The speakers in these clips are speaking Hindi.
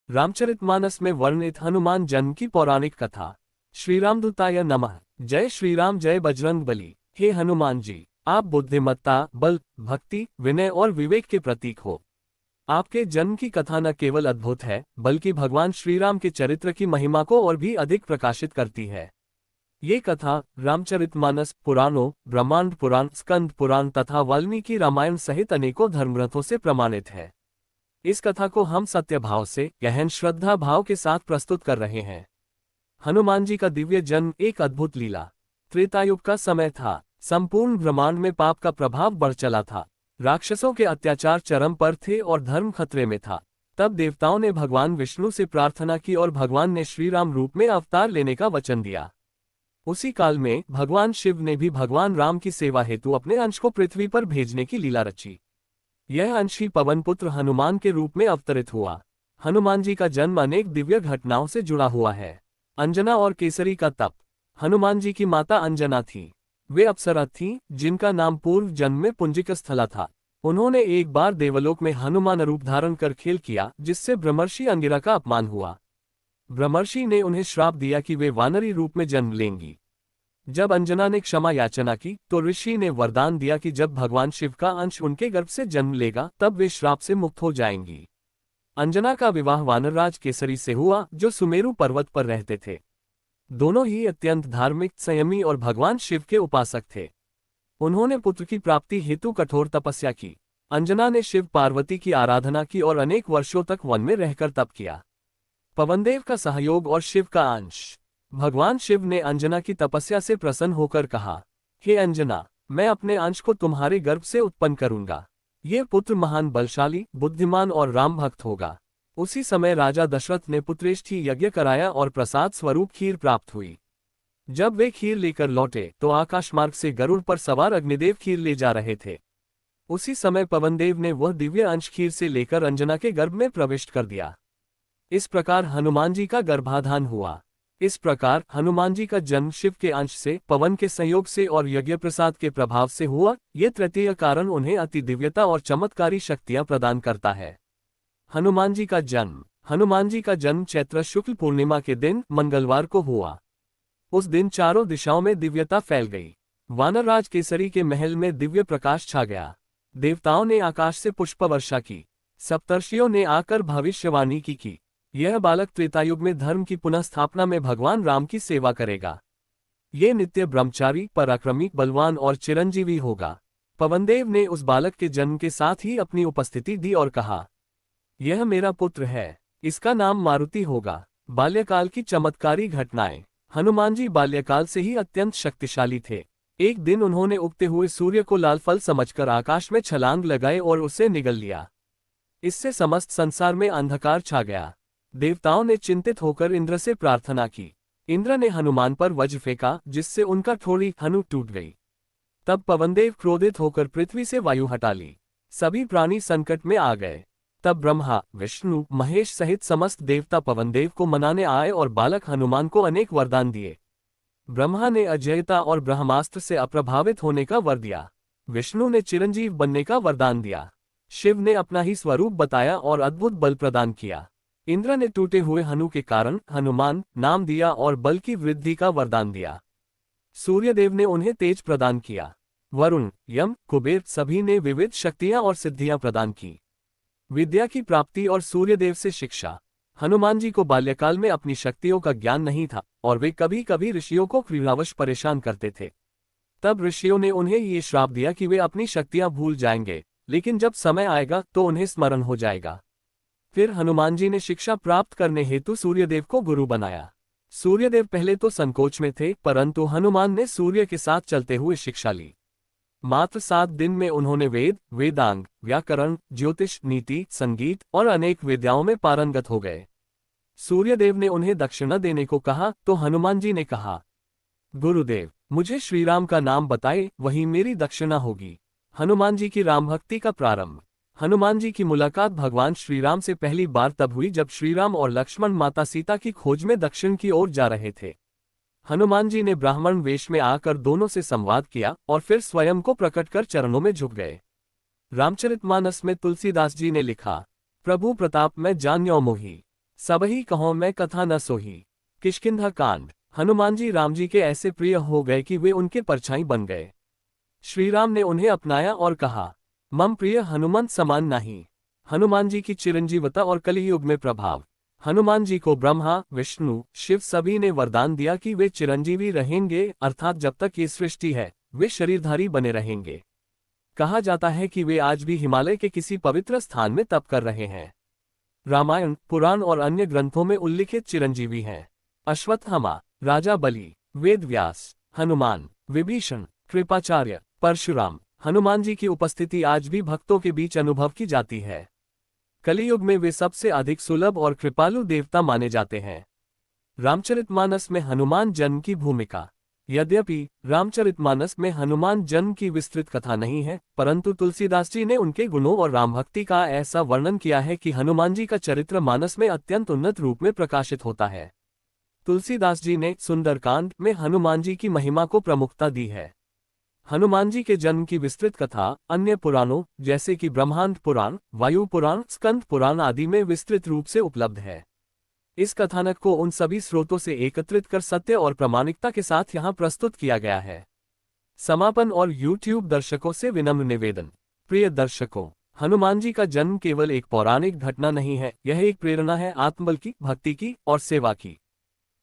रामचरितमानस में वर्णित हनुमान जन्म की पौराणिक कथा। श्री रामदूताय नमः। जय श्री राम, जय बजरंग बली। हे हनुमान जी, आप बुद्धिमत्ता, बल, भक्ति, विनय और विवेक के प्रतीक हो। आपके जन्म की कथा न केवल अद्भुत है, बल्कि भगवान श्री राम के चरित्र की महिमा को और भी अधिक प्रकाशित करती है। ये कथा रामचरितमानस, पुराणों, ब्रह्मांड पुराण, स्कंद पुराण तथा वाल्मीकि रामायण सहित अनेकों धर्मग्रंथों से प्रमाणित है। इस कथा को हम सत्य भाव से, गहन श्रद्धा भाव के साथ प्रस्तुत कर रहे हैं। हनुमान जी का दिव्य जन्म एक अद्भुत लीला। त्रेतायुग का समय था। संपूर्ण ब्रह्मांड में पाप का प्रभाव बढ़ चला था। राक्षसों के अत्याचार चरम पर थे और धर्म खतरे में था। तब देवताओं ने भगवान विष्णु से प्रार्थना की और भगवान ने श्री राम रूप में अवतार लेने का वचन दिया। उसी काल में भगवान शिव ने भी भगवान राम की सेवा हेतु अपने अंश को पृथ्वी पर भेजने की लीला रची। यह अंश ही पवन पुत्र हनुमान के रूप में अवतरित हुआ। हनुमान जी का जन्म अनेक दिव्य घटनाओं से जुड़ा हुआ है। अंजना और केसरी का तप। हनुमान जी की माता अंजना थी। वे अप्सरा थीं, जिनका नाम पूर्व जन्म में पुंजिक स्थला था। उन्होंने एक बार देवलोक में हनुमान रूप धारण कर खेल किया, जिससे ब्रह्मर्षि अंगिरा का अपमान हुआ। ब्रह्मर्षि ने उन्हें श्राप दिया कि वे वानरी रूप में जन्म लेंगी। जब अंजना ने क्षमा याचना की तो ऋषि ने वरदान दिया कि जब भगवान शिव का अंश उनके गर्भ से जन्म लेगा तब वे श्राप से मुक्त हो जाएंगी। अंजना का विवाह वानरराज केसरी से हुआ, जो सुमेरु पर्वत पर रहते थे। दोनों ही अत्यंत धार्मिक, संयमी और भगवान शिव के उपासक थे। उन्होंने पुत्र की प्राप्ति हेतु कठोर तपस्या की। अंजना ने शिव पार्वती की आराधना की और अनेक वर्षों तक वन में रहकर तप किया। पवनदेव का सहयोग और शिव का अंश। भगवान शिव ने अंजना की तपस्या से प्रसन्न होकर कहा, हे अंजना, मैं अपने अंश को तुम्हारे गर्भ से उत्पन्न करूंगा। ये पुत्र महान बलशाली, बुद्धिमान और राम भक्त होगा। उसी समय राजा दशरथ ने पुत्रेष्ठी यज्ञ कराया और प्रसाद स्वरूप खीर प्राप्त हुई। जब वे खीर लेकर लौटे तो आकाश मार्ग से गरुड़ पर सवार अग्निदेव खीर ले जा रहे थे। उसी समय पवनदेव ने वह दिव्य अंश खीर से लेकर अंजना के गर्भ में प्रविष्ट कर दिया। इस प्रकार हनुमान जी का गर्भाधान हुआ। इस प्रकार हनुमान जी का जन्म शिव के अंश से, पवन के संयोग से और यज्ञ प्रसाद के प्रभाव से हुआ। ये तृतीय कारण उन्हें अति दिव्यता और चमत्कारी शक्तियां प्रदान करता है। हनुमान जी का जन्म। हनुमान जी का जन्म चैत्र शुक्ल पूर्णिमा के दिन मंगलवार को हुआ। उस दिन चारों दिशाओं में दिव्यता फैल गई। वानरराज केसरी के महल में दिव्य प्रकाश छा गया। देवताओं ने आकाश से पुष्प वर्षा की। सप्तर्षियों ने आकर भविष्यवाणी की यह बालक त्रेतायुग में धर्म की पुनः स्थापना में भगवान राम की सेवा करेगा। ये नित्य ब्रह्मचारी, पराक्रमी, बलवान और चिरंजीवी होगा। पवनदेव ने उस बालक के जन्म के साथ ही अपनी उपस्थिति दी और कहा, यह मेरा पुत्र है, इसका नाम मारुति होगा। बाल्यकाल की चमत्कारी घटनाएं। हनुमान जी बाल्यकाल से ही अत्यंत शक्तिशाली थे। एक दिन उन्होंने उगते हुए सूर्य को लाल फल समझकर आकाश में छलांग लगाए और उसे निगल लिया। इससे समस्त संसार में अंधकार छा गया। देवताओं ने चिंतित होकर इंद्र से प्रार्थना की। इंद्र ने हनुमान पर वज्र फेंका, जिससे उनका ठोड़ी हनु टूट गई। तब पवनदेव क्रोधित होकर पृथ्वी से वायु हटा ली। सभी प्राणी संकट में आ गए। तब ब्रह्मा, विष्णु, महेश सहित समस्त देवता पवनदेव को मनाने आए और बालक हनुमान को अनेक वरदान दिए। ब्रह्मा ने अजेयता और ब्रह्मास्त्र से अप्रभावित होने का वर दिया। विष्णु ने चिरंजीव बनने का वरदान दिया। शिव ने अपना ही स्वरूप बताया और अद्भुत बल प्रदान किया। इंद्र ने टूटे हुए हनु के कारण हनुमान नाम दिया और बल की वृद्धि का वरदान दिया। सूर्यदेव ने उन्हें तेज प्रदान किया। वरुण, यम, कुबेर सभी ने विविध शक्तियां और सिद्धियां प्रदान की। विद्या की प्राप्ति और सूर्यदेव से शिक्षा। हनुमान जी को बाल्यकाल में अपनी शक्तियों का ज्ञान नहीं था और वे कभी कभी ऋषियों को क्रीड़ावश परेशान करते थे। तब ऋषियों ने उन्हें ये श्राप दिया कि वे अपनी शक्तियां भूल जाएंगे, लेकिन जब समय आएगा तो उन्हें स्मरण हो जाएगा। फिर हनुमान जी ने शिक्षा प्राप्त करने हेतु सूर्यदेव को गुरु बनाया। सूर्यदेव पहले तो संकोच में थे, परंतु हनुमान ने सूर्य के साथ चलते हुए शिक्षा ली। मात्र 7 दिन में उन्होंने वेद, वेदांग, व्याकरण, ज्योतिष, नीति, संगीत और अनेक विद्याओं में पारंगत हो गए। सूर्यदेव ने उन्हें दक्षिणा देने को कहा तो हनुमान जी ने कहा, गुरुदेव, मुझे श्रीराम का नाम बताए, वही मेरी दक्षिणा होगी। हनुमान जी की राम भक्ति का प्रारंभ। हनुमान जी की मुलाकात भगवान श्रीराम से पहली बार तब हुई जब श्रीराम और लक्ष्मण माता सीता की खोज में दक्षिण की ओर जा रहे थे। हनुमान जी ने ब्राह्मण वेश में आकर दोनों से संवाद किया और फिर स्वयं को प्रकट कर चरणों में झुक गए। रामचरितमानस में तुलसीदास जी ने लिखा, प्रभु प्रताप मैं जान्यो मोही, सबही कहो मैं कथा न सोही। किष्किंधा कांड। हनुमान जी राम जी के ऐसे प्रिय हो गए कि वे उनके परछाई बन गए। श्री राम ने उन्हें अपनाया और कहा, मम प्रिय हनुमंत समान नहीं। हनुमान जी की चिरंजीवता और कलियुग में प्रभाव। हनुमान जी को ब्रह्मा, विष्णु, शिव सभी ने वरदान दिया कि वे चिरंजीवी रहेंगे, अर्थात जब तक ये सृष्टि है वे शरीरधारी बने रहेंगे। कहा जाता है कि वे आज भी हिमालय के किसी पवित्र स्थान में तप कर रहे हैं। रामायण, पुराण और अन्य ग्रंथों में उल्लिखित चिरंजीवी हैं। अश्वत्थामा, राजा बलि, वेद व्यास, हनुमान, विभीषण, कृपाचार्य, परशुराम। हनुमान जी की उपस्थिति आज भी भक्तों के बीच अनुभव की जाती है। कलियुग में वे सबसे अधिक सुलभ और कृपालु देवता माने जाते हैं। रामचरितमानस में हनुमान जन्म की भूमिका। यद्यपि रामचरितमानस में हनुमान जन्म की विस्तृत कथा नहीं है, परंतु तुलसीदास जी ने उनके गुणों और राम भक्ति का ऐसा वर्णन किया है कि हनुमान जी का चरित्र मानस में अत्यंत उन्नत रूप में प्रकाशित होता है। तुलसीदास जी ने सुंदरकांड में हनुमान जी की महिमा को प्रमुखता दी है। हनुमान जी के जन्म की विस्तृत कथा अन्य पुराणों जैसे कि ब्रह्मांड पुराण, वायु पुराण, स्कंद पुराण आदि में विस्तृत रूप से उपलब्ध है। इस कथानक को उन सभी स्रोतों से एकत्रित कर सत्य और प्रामाणिकता के साथ यहाँ प्रस्तुत किया गया है। समापन और YouTube दर्शकों से विनम्र निवेदन। प्रिय दर्शकों, हनुमान जी का जन्म केवल एक पौराणिक घटना नहीं है, यह एक प्रेरणा है आत्मबल की, भक्ति की और सेवा की।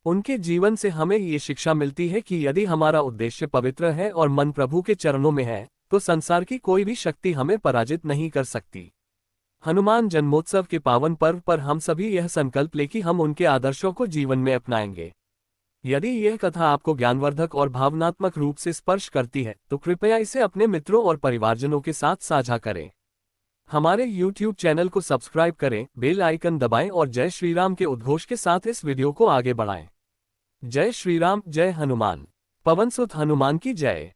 उनके जीवन से हमें ये शिक्षा मिलती है कि यदि हमारा उद्देश्य पवित्र है और मन प्रभु के चरणों में है, तो संसार की कोई भी शक्ति हमें पराजित नहीं कर सकती। हनुमान जन्मोत्सव के पावन पर्व पर हम सभी यह संकल्प लें कि हम उनके आदर्शों को जीवन में अपनाएंगे। यदि यह कथा आपको ज्ञानवर्धक और भावनात्मक रूप से स्पर्श करती है, तो कृपया इसे अपने मित्रों और परिवारजनों के साथ साझा करें। हमारे YouTube चैनल को सब्सक्राइब करें, बेल आइकन दबाएं और जय श्री राम के उद्घोष के साथ इस वीडियो को आगे बढ़ाएं। जय श्री राम, जय हनुमान। पवन सुत हनुमान की जय।